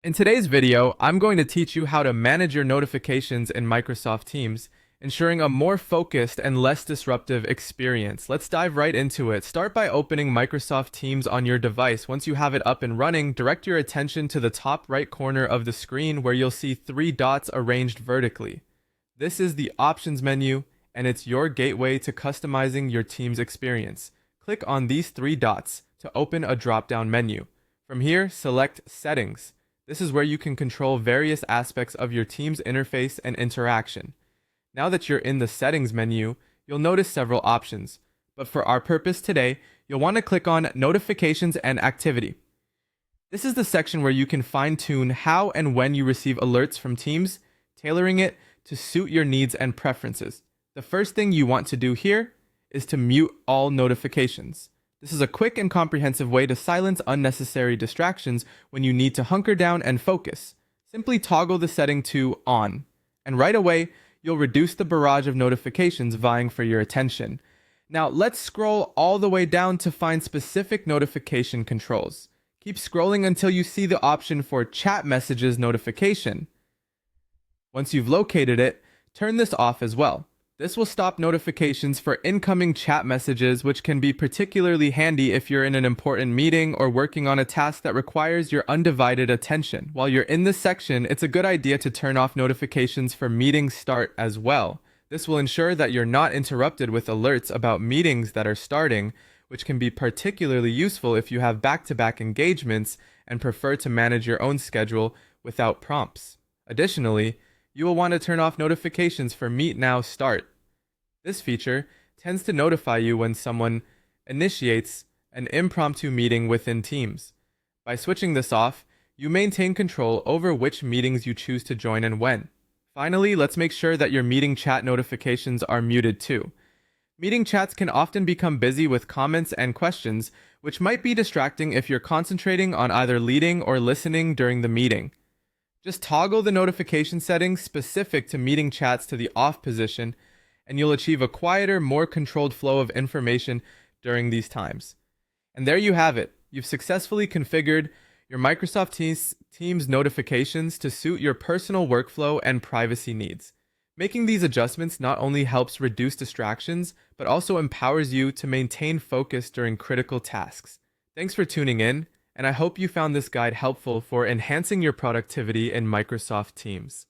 In today's video, I'm going to teach you how to manage your notifications in Microsoft Teams, ensuring a more focused and less disruptive experience. Let's dive right into it. Start by opening Microsoft Teams on your device. Once you have it up and running, direct your attention to the top right corner of the screen where you'll see three dots arranged vertically. This is the Options menu, and it's your gateway to customizing your Teams experience. Click on these three dots to open a drop-down menu. From here, select Settings. This is where you can control various aspects of your Teams interface and interaction. Now that you're in the Settings menu, you'll notice several options. But for our purpose today, you'll want to click on Notifications and Activity. This is the section where you can fine-tune how and when you receive alerts from Teams, tailoring it to suit your needs and preferences. The first thing you want to do here is to mute all notifications. This is a quick and comprehensive way to silence unnecessary distractions when you need to hunker down and focus. Simply toggle the setting to On, and right away, you'll reduce the barrage of notifications vying for your attention. Now, let's scroll all the way down to find specific notification controls. Keep scrolling until you see the option for Chat Messages Notification. Once you've located it, turn this off as well. This will stop notifications for incoming chat messages, which can be particularly handy if you're in an important meeting or working on a task that requires your undivided attention. While you're in this section, it's a good idea to turn off notifications for meeting start as well. This will ensure that you're not interrupted with alerts about meetings that are starting, which can be particularly useful if you have back-to-back engagements and prefer to manage your own schedule without prompts. Additionally, you will want to turn off notifications for Meet Now Start. This feature tends to notify you when someone initiates an impromptu meeting within Teams. By switching this off, you maintain control over which meetings you choose to join and when. Finally, let's make sure that your meeting chat notifications are muted too. Meeting chats can often become busy with comments and questions, which might be distracting if you're concentrating on either leading or listening during the meeting. Just toggle the notification settings specific to meeting chats to the off position, and you'll achieve a quieter, more controlled flow of information during these times. And there you have it. You've successfully configured your Microsoft Teams notifications to suit your personal workflow and privacy needs. Making these adjustments not only helps reduce distractions, but also empowers you to maintain focus during critical tasks. Thanks for tuning in, and I hope you found this guide helpful for enhancing your productivity in Microsoft Teams.